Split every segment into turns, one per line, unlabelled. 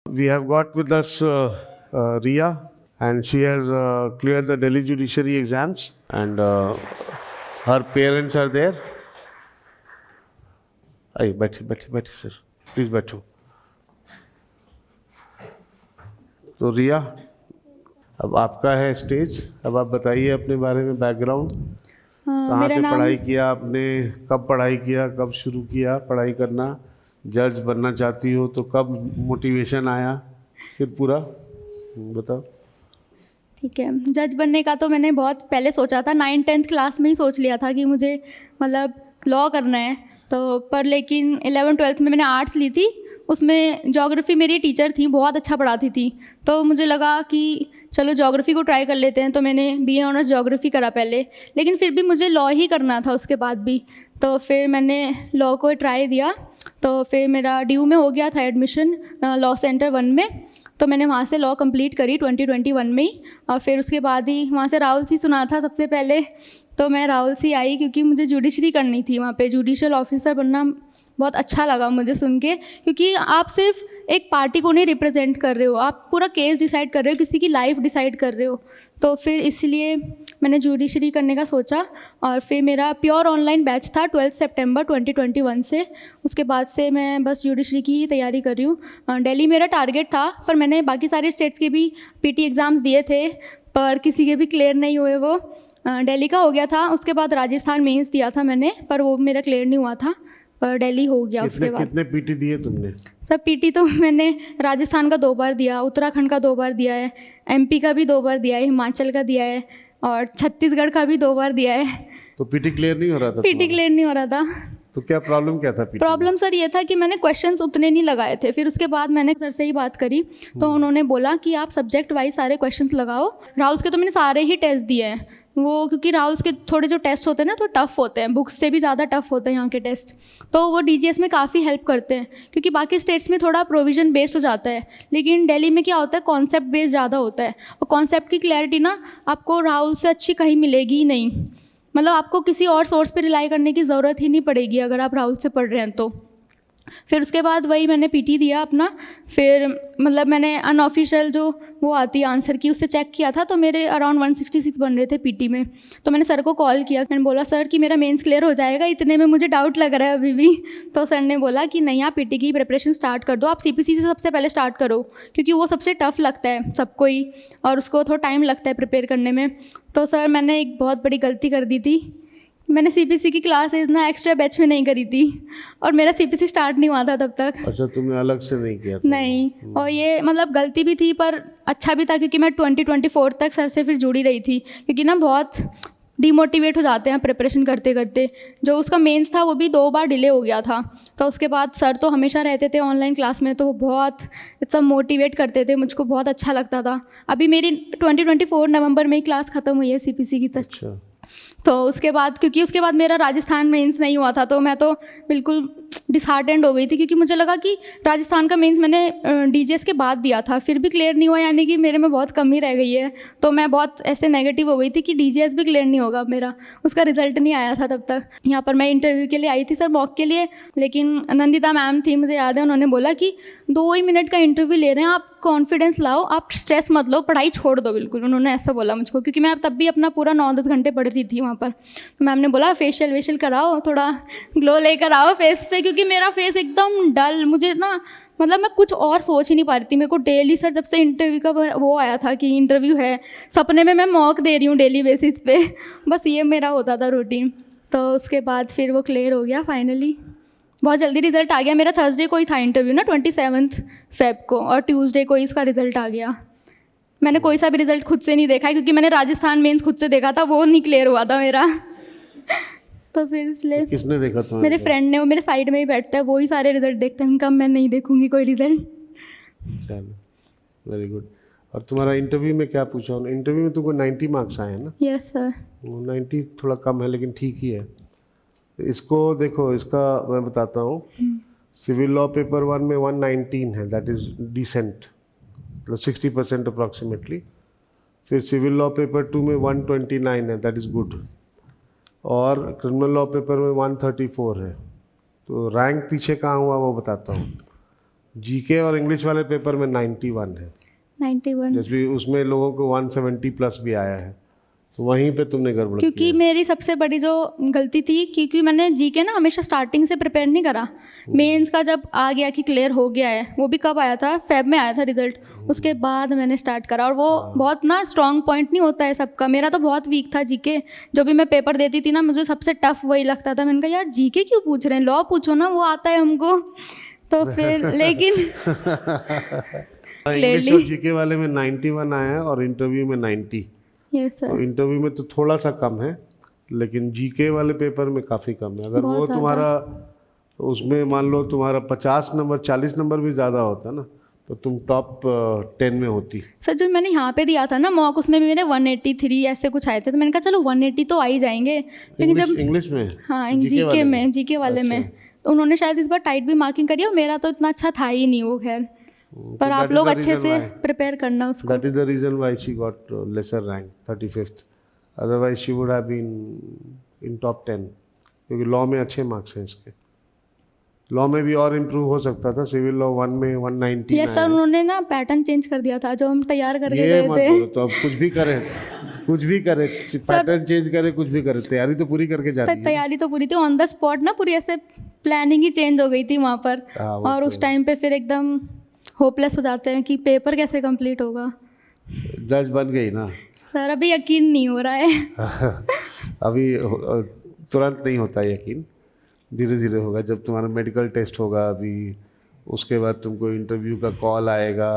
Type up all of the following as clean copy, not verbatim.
We have got with us Ria, and she has cleared the Delhi Judiciary exams, and her parents are there. आइए बैठिए बैठिए बैठिए sir, please बैठो। तो रिया, अब आपका है स्टेज। अब आप बताइए अपने बारे में, बैकग्राउंड, कहाँ
मेरा
से
नाम
पढ़ाई किया आपने, कब पढ़ाई किया, कब शुरू किया पढ़ाई करना, जज बनना चाहती हो तो कब मोटिवेशन आया, फिर पूरा बताओ।
ठीक है। जज बनने का तो मैंने बहुत पहले सोचा था, 9th-10th क्लास में ही सोच लिया था कि मुझे मतलब लॉ करना है। तो पर लेकिन 11th-12th में मैंने आर्ट्स ली थी, उसमें ज्योग्राफी मेरी टीचर थी, बहुत अच्छा पढ़ाती थी। तो मुझे लगा कि चलो ज्योग्राफी को ट्राई कर लेते हैं, तो मैंने BA ऑनर्स ज्योग्राफी करा पहले। लेकिन फिर भी मुझे लॉ ही करना था उसके बाद भी, तो फिर मैंने लॉ को ट्राई दिया। तो फिर मेरा DU में हो गया था एडमिशन, लॉ सेंटर 1 में। तो मैंने वहाँ से लॉ कंप्लीट करी 2021 में ही, और फिर उसके बाद ही वहाँ से राहुल सी सुना था सबसे पहले। तो मैं राहुल सी आई क्योंकि मुझे जुडिशरी करनी थी, वहाँ पे जुडिशियल ऑफिसर बनना बहुत अच्छा लगा मुझे सुन के, क्योंकि आप सिर्फ एक पार्टी को नहीं रिप्रेजेंट कर रहे हो, आप पूरा केस डिसाइड कर रहे हो, किसी की लाइफ डिसाइड कर रहे हो। तो फिर इसलिए मैंने जुडिशरी करने का सोचा, और फिर मेरा प्योर ऑनलाइन बैच था 12 सितंबर 2021 से। उसके बाद से मैं बस जुडिशरी की ही तैयारी कर रही हूँ। दिल्ली मेरा टारगेट था, पर मैंने बाकी सारे स्टेट्स के भी PT एग्ज़ाम्स दिए थे, पर किसी के भी क्लियर नहीं हुए वो। दिल्ली का हो गया था, उसके बाद राजस्थान मेंस दिया था मैंने, पर वो मेरा क्लियर नहीं हुआ था, पर दिल्ली हो गया। उसके बाद
कितने PT दिए तुमने?
सब PT तो मैंने राजस्थान का 2 बार दिया, उत्तराखंड का 2 बार दिया है, MP का भी 2 बार दिया है, हिमाचल का दिया है, और छत्तीसगढ़ का भी 2 बार दिया है।
तो PT क्लियर नहीं हो रहा था?
PT क्लियर नहीं हो रहा था।
तो क्या प्रॉब्लम क्या था PT?
प्रॉब्लम सर ये था कि मैंने क्वेश्चंस उतने नहीं लगाए थे। फिर उसके बाद मैंने सर से ही बात करी, तो उन्होंने बोला कि आप सब्जेक्ट वाइज सारे क्वेश्चंस लगाओ। राहुल्स के तो मैंने सारे ही टेस्ट दिए हैं, वो क्योंकि राहुल्स के थोड़े जो टेस्ट होते हैं ना, तो टफ़ होते हैं, बुक्स से भी ज़्यादा टफ़ होते हैं यहाँ के टेस्ट। तो वो DGS में काफ़ी हेल्प करते हैं, क्योंकि बाकी स्टेट्स में थोड़ा प्रोविज़न बेस्ड हो जाता है, लेकिन दिल्ली में क्या होता है, कॉन्सेप्ट बेस्ड ज़्यादा होता है। और कॉन्सेप्ट की क्लैरिटी ना आपको राहुल से अच्छी कहीं मिलेगी ही नहीं, मतलब आपको किसी और सोर्स पे रिलाई करने की ज़रूरत ही नहीं पड़ेगी अगर आप राहुल से पढ़ रहे हैं तो। फिर उसके बाद वही मैंने PT दिया अपना। फिर मतलब मैंने अनऑफिशियल जो वो आती है आंसर की, उससे चेक किया था, तो मेरे अराउंड 166 बन रहे थे PT में। तो मैंने सर को कॉल किया, मैंने बोला सर कि मेरा मेंस क्लियर हो जाएगा, इतने में मुझे डाउट लग रहा है अभी भी। तो सर ने बोला कि नहीं, आप PT की प्रिपरेशन स्टार्ट कर दो, आप CPC से सबसे पहले स्टार्ट करो, क्योंकि वो सबसे टफ लगता है सबको ही, और उसको थोड़ा टाइम लगता है प्रिपेयर करने में। तो सर मैंने एक बहुत बड़ी गलती कर दी थी, मैंने CPC की क्लासेज ना एक्स्ट्रा बैच में नहीं करी थी, और मेरा CPC स्टार्ट नहीं हुआ था तब तक।
अच्छा, तुमने अलग से नहीं किया था?
नहीं, और ये मतलब गलती भी थी, पर अच्छा भी था, क्योंकि मैं 2024 तक सर से फिर जुड़ी रही थी, क्योंकि ना बहुत डिमोटिवेट हो जाते हैं प्रिपरेशन करते करते। जो उसका मेंस था वो भी 2 बार डिले हो गया था। तो उसके बाद सर तो हमेशा रहते थे ऑनलाइन क्लास में, तो वो बहुत सब मोटिवेट करते थे, मुझको बहुत अच्छा लगता था। अभी मेरी 2024 नवंबर में ही क्लास ख़त्म हुई है CPC की तक।
अच्छा।
तो उसके बाद, क्योंकि उसके बाद मेरा राजस्थान मेंस नहीं हुआ था, तो मैं तो बिल्कुल डिसहार्टेंड हो गई थी, क्योंकि मुझे लगा कि राजस्थान का मेंस मैंने DGS के बाद दिया था, फिर भी क्लियर नहीं हुआ, यानी कि मेरे में बहुत कमी रह गई है। तो मैं बहुत ऐसे नेगेटिव हो गई थी कि DGS भी क्लियर नहीं होगा मेरा, उसका रिजल्ट नहीं आया था तब तक। यहाँ पर मैं इंटरव्यू के लिए आई थी सर, मॉक के लिए, लेकिन नंदिता मैम थी, मुझे याद है, उन्होंने बोला कि 2 ही मिनट का इंटरव्यू ले रहे हैं, आप कॉन्फिडेंस लाओ, आप स्ट्रेस मत लो, पढ़ाई छोड़ दो बिल्कुल। उन्होंने ऐसा बोला मुझको, क्योंकि मैं तब भी अपना पूरा 9-10 घंटे पढ़ रही थी वहाँ पर। तो मैम ने बोला फेशियल वेशियल कराओ, थोड़ा ग्लो लेकर आओ फेस पे, क्योंकि मेरा फेस एकदम डल, मुझे ना मतलब मैं कुछ और सोच ही नहीं पा रही थी। मेरे को डेली सर जब से इंटरव्यू का वो आया था कि इंटरव्यू है, सपने में मैं मॉक दे रही हूँ डेली बेसिस पे, बस ये मेरा होता था रूटीन। तो उसके बाद फिर वो क्लियर हो गया फाइनली, बहुत जल्दी रिजल्ट आ गया मेरा। थर्सडे को ही था इंटरव्यू ना, 27 फेब को, और ट्यूसडे को ही इसका रिजल्ट आ गया। मैंने कोई सा भी रिजल्ट खुद से नहीं देखा है, क्योंकि मैंने राजस्थान मेंस खुद से देखा था, वो नहीं क्लियर हुआ था मेरा। तो फिर इसलिए
तो किसने देखा तुम्हारे?
मेरे फ्रेंड ने, वो मेरे साइड में ही बैठता है, वो ही सारे रिजल्ट देखते हैं, कब मैं नहीं देखूंगी कोई रिजल्ट।
चलो, वेरी गुड। और तुम्हारा इंटरव्यू में क्या पूछा उन्होंने? इंटरव्यू में तुमको 90 मार्क्स आए हैं ना?
Yes sir.
90 थोड़ा कम है, लेकिन ठीक ही है। इसको देखो, इसका मैं बताता हूँ। सिविल लॉ पेपर 1 में 119 है, दैट इज़ डिसेंट, मतलब 60% अप्रॉक्सीमेटली। फिर सिविल लॉ पेपर 2 में 129 है, दैट इज़ गुड। और क्रिमिनल लॉ पेपर में 134 है। तो रैंक पीछे कहाँ हुआ वो बताता हूँ। जीके और इंग्लिश वाले पेपर में 91 है,
91।
जैसे उसमें लोगों को 170 प्लस भी आया है, तो वहीं पे तुमने गड़बड़
क्योंकि
किया।
मेरी सबसे बड़ी जो गलती थी, क्योंकि मैंने जीके ना हमेशा स्टार्टिंग से प्रिपेयर नहीं करा। मेंस का जब आ गया कि क्लियर हो गया है, वो भी कब आया था, फेब में आया था रिजल्ट, उसके बाद मैंने स्टार्ट करा। और वो बहुत ना स्ट्रॉन्ग पॉइंट नहीं होता है सबका, मेरा तो बहुत वीक था जीके। जो भी मैं पेपर देती थी ना, मुझे सबसे टफ वही लगता था। मैंने कहा यार जीके क्यों पूछ रहे हैं, लॉ पूछो ना, वो आता है हमको। तो फिर लेकिन
इंग्लिश
क्लियरली
और जीके वाले में 91 आया है और इंटरव्यू में 90।
यस
तो
सर,
इंटरव्यू में तो थोड़ा सा कम है, लेकिन जीके वाले पेपर में काफ़ी कम है। अगर
बहुत
वो
ज़्यादा।
तुम्हारा उसमें मान लो तुम्हारा 50 नंबर 40 नंबर भी ज़्यादा होता ना, तो तुम टॉप 10 में होती।
सर जो मैंने यहाँ पे दिया था ना मॉक, उसमें भी मेरे 183 ऐसे कुछ आए थे। तो मैंने कहा चलो 180 तो आ ही जाएंगे। लेकिन जब
इंग्लिश में,
हाँ जीके वाले
अच्छा।
में, तो उन्होंने शायद इस बार टाइट भी मार्किंग करी और मेरा तो इतना अच्छा था ही नहीं वो। खैर पर आप लोग अच्छे से प्रिपेयर करना उसको।
That is the reason why she got lesser rank 35th, otherwise she would have been in top 10, क्योंकि लॉ में अच्छे मार्क्स हैं इसके। लॉ में भी और इम्प्रूव हो सकता था, सिविल लॉ 1 में 119
यस सर, उन्होंने ना पैटर्न चेंज कर दिया था जो हम तैयार करके
ये
गए
मत
थे।
बोलो, तो अब कुछ भी करे पैटर्न चेंज करे, कुछ भी करे, तैयारी तो पूरी करके जा रही है।
तैयारी तो पूरी थी, ऑन द स्पॉट ना पूरी ऐसे प्लानिंग ही चेंज हो गई थी वहाँ पर।
हाँ, वो
और
तो
उस टाइम पे फिर एकदम होपलेस हो जाते हैं कि पेपर कैसे कंप्लीट होगा।
जज बन गई ना।
सर अभी यकीन नहीं हो रहा है।
अभी तुरंत नहीं होता यकीन, धीरे धीरे होगा। जब तुम्हारा मेडिकल टेस्ट होगा अभी, उसके बाद तुमको इंटरव्यू का कॉल आएगा,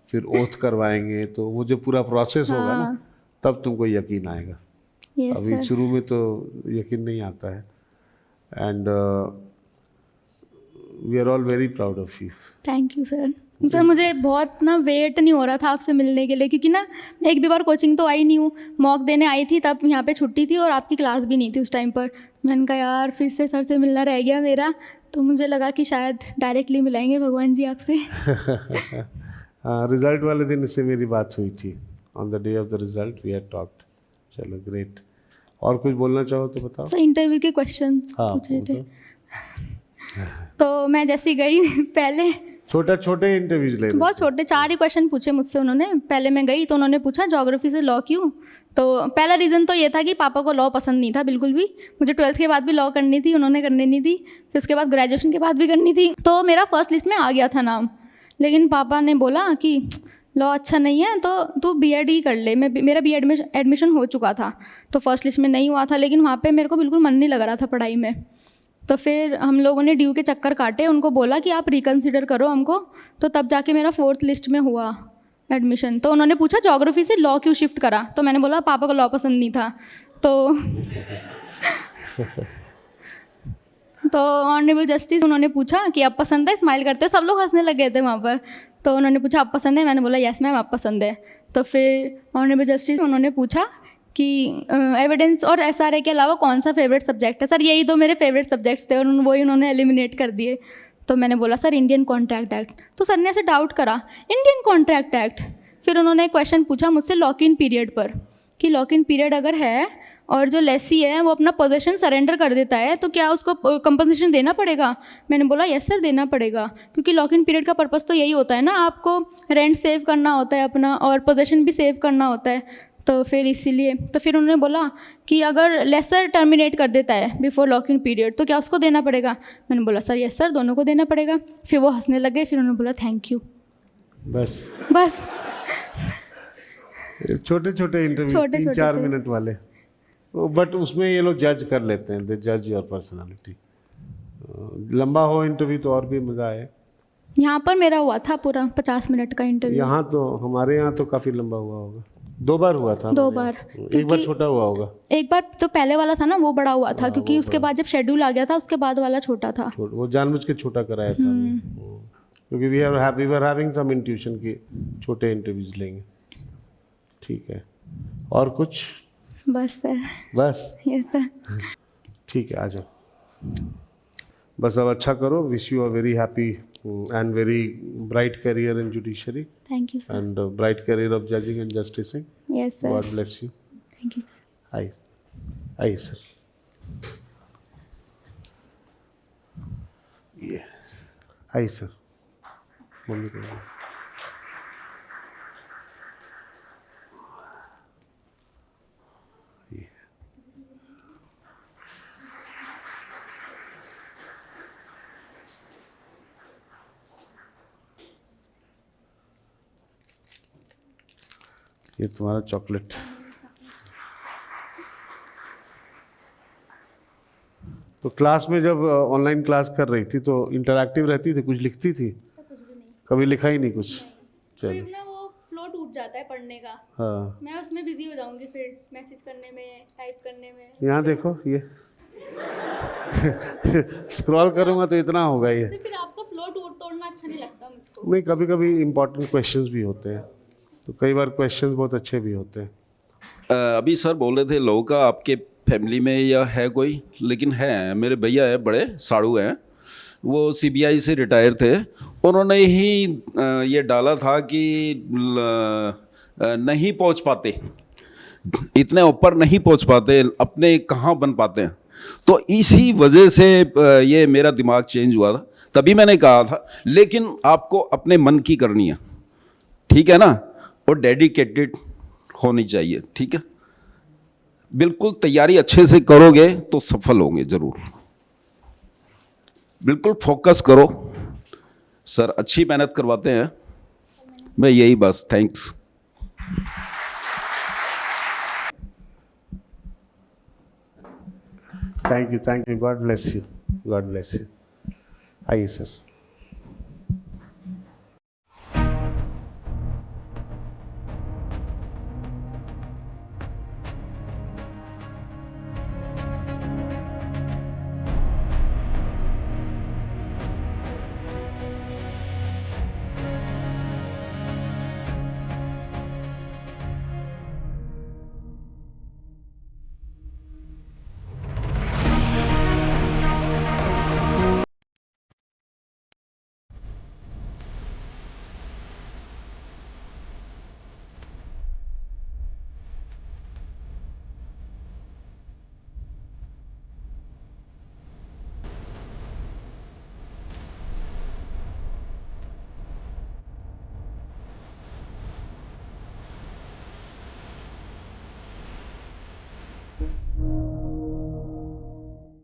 फिर ओथ करवाएंगे, तो वो जो पूरा प्रोसेस होगा ना,
हाँ।
तब तुमको यकीन आएगा।
यस
अभी
सर,
शुरू में तो यकीन नहीं आता है। And we are all very proud of you.
Thank you sir. Sir मुझे बहुत ना वेट नहीं हो रहा था आपसे मिलने के लिए, क्योंकि ना मैं एक भी बार कोचिंग तो आई नहीं हूँ। मॉक देने आई थी तब यहाँ पे छुट्टी थी और आपकी क्लास भी नहीं थी उस टाइम पर। मैंने कहा यार फिर से सर से मिलना रह गया मेरा, तो मुझे लगा कि शायद डायरेक्टली मिलाएंगे भगवान जी आपसे।
रिजल्ट वाले दिन इससे मेरी बात हुई थी, on the day of the result we had talked. चलो ग्रेट। और कुछ बोलना चाहो तो बताओ।
सर इंटरव्यू के क्वेश्चन
हाँ,
पूछ रहे थे।
मतलब
तो मैं जैसे ही गई पहले
छोटे इंटरव्यूज ले रहे
बहुत छोटे 4 ही क्वेश्चन पूछे मुझसे उन्होंने। पहले मैं गई तो उन्होंने पूछा ज्योग्राफी से लॉ क्यों। तो पहला रीज़न तो ये था कि पापा को लॉ पसंद नहीं था बिल्कुल भी। मुझे 12th के बाद भी लॉ करनी थी, उन्होंने करने नहीं दी। फिर उसके बाद ग्रेजुएशन के बाद भी करनी थी, तो मेरा फर्स्ट लिस्ट में आ गया था नाम। लेकिन पापा ने बोला कि लॉ अच्छा नहीं है तो तू बीएड ही कर ले। मेरा बीएड में एडमिशन हो चुका था, तो फर्स्ट लिस्ट में नहीं हुआ था। लेकिन वहाँ पर मेरे को बिल्कुल मन नहीं लग रहा था पढ़ाई में। तो फिर हम लोगों ने ड्यू के चक्कर काटे, उनको बोला कि आप रिकन्सिडर करो हमको। तो तब जाके मेरा 4th लिस्ट में हुआ एडमिशन। तो उन्होंने पूछा ज्योग्राफी से लॉ क्यों शिफ्ट करा, तो मैंने बोला पापा को लॉ पसंद नहीं था। तो ऑनरेबल जस्टिस उन्होंने पूछा कि अब पसंद है, स्माइल करते सब लोग हंसने लग गए थे वहाँ पर। तो उन्होंने पूछा अब पसंद है, मैंने बोला यस मैम अब पसंद है। तो फिर ऑनरेबल जस्टिस उन्होंने पूछा कि एविडेंस और एसआरए के अलावा कौन सा फेवरेट सब्जेक्ट है। सर यही तो मेरे फेवरेट सब्जेक्ट्स थे और वही उन्होंने एलिमिनेट कर दिए। तो मैंने बोला सर इंडियन कॉन्ट्रैक्ट एक्ट। तो सर ने ऐसे डाउट करा, इंडियन कॉन्ट्रैक्ट एक्ट। फिर उन्होंने क्वेश्चन पूछा मुझसे लॉक इन पीरियड पर, कि लॉक इन पीरियड अगर है और जो लेसी है वो अपना पोजेशन सरेंडर कर देता है तो क्या उसको कंपनसेशन देना पड़ेगा। मैंने बोला यस सर देना पड़ेगा, क्योंकि लॉक इन पीरियड का पर्पज़ तो यही होता है ना, आपको रेंट सेव करना होता है अपना और पोजेशन भी सेव करना होता है। तो फिर इसीलिए तो फिर उन्होंने बोला कि अगर लेसर टर्मिनेट कर देता है बिफोर लॉक इन पीरियड तो क्या उसको देना पड़ेगा। मैंने बोला सर यस सर दोनों को देना पड़ेगा। फिर वो हंसने लगे, फिर उन्होंने बोला थैंक यू। बस
छोटे इंटरव्यू 3-4 मिनट वाले, बट उसमें ये लोग जज कर लेते हैं, दे जज योर पर्सनालिटी। लंबा हो इंटरव्यू तो और भी मज़ा आए।
यहाँ पर मेरा हुआ था पूरा 50 मिनट का इंटरव्यू।
यहाँ तो हमारे यहाँ तो काफ़ी लंबा हुआ होगा, 2 बार हुआ था।
2 बार,
एक बार छोटा हुआ होगा।
एक बार जो पहले वाला था ना वो बड़ा हुआ था, क्योंकि उसके बाद जब शेड्यूल आ गया था उसके बाद वाला छोटा था।
वो जानबूझ के छोटा कराया था, क्योंकि we were having some intuition कि छोटे इंटरव्यूज लेंगे। ठीक है, और कुछ?
बस सर,
बस
यस सर।
ठीक है, आ जाओ। बस अब अच्छा करो। Wish you a very happy and very bright career in judiciary.
Thank you sir.
And bright career of judging and justicing.
Yes sir.
God bless you.
Thank you sir.
Aye sir. Yeah. Aye sir. Mummy को ये तुम्हारा chocolate. तो class में जब online class कर रही थी तो इंटरैक्टिव रहती थी, कुछ लिखती थी?
कुछ भी नहीं।
कभी लिखा ही नहीं कुछ?
कोई
चलो।
ना वो फ्लो टूट जाता है पढ़ने का,
हाँ,
मैं उसमें बिजी हो जाऊंगी फिर मैसेज करने में, टाइप करने में।
यहाँ देखो ये स्क्रॉल करूँगा तो इतना होगा ये।
तो फिर आपका फ्लो तोड़ना अच्छा नहीं लगता मुझको।
नहीं, कभी कभी इम्पोर्टेंट क्वेश्चंस भी होते हैं, तो कई बार क्वेश्चंस बहुत अच्छे भी होते हैं।
अभी सर बोल रहे थे लोगों का आपके फैमिली में या है कोई, लेकिन है मेरे भैया है, बड़े साड़ू हैं, वो सीबीआई से रिटायर थे। उन्होंने ही ये डाला था कि नहीं पहुंच पाते, इतने ऊपर नहीं पहुंच पाते, अपने कहाँ बन पाते हैं। तो इसी वजह से ये मेरा दिमाग चेंज हुआ था, तभी मैंने कहा था। लेकिन आपको अपने मन की करनी है, ठीक है ना, और डेडिकेटेड होनी चाहिए, ठीक है। बिल्कुल तैयारी अच्छे से करोगे तो सफल होंगे ज़रूर। बिल्कुल फोकस करो सर, अच्छी मेहनत करवाते हैं। मैं यही बस, thanks.
Thank you, God bless you, God bless you. आइए सर।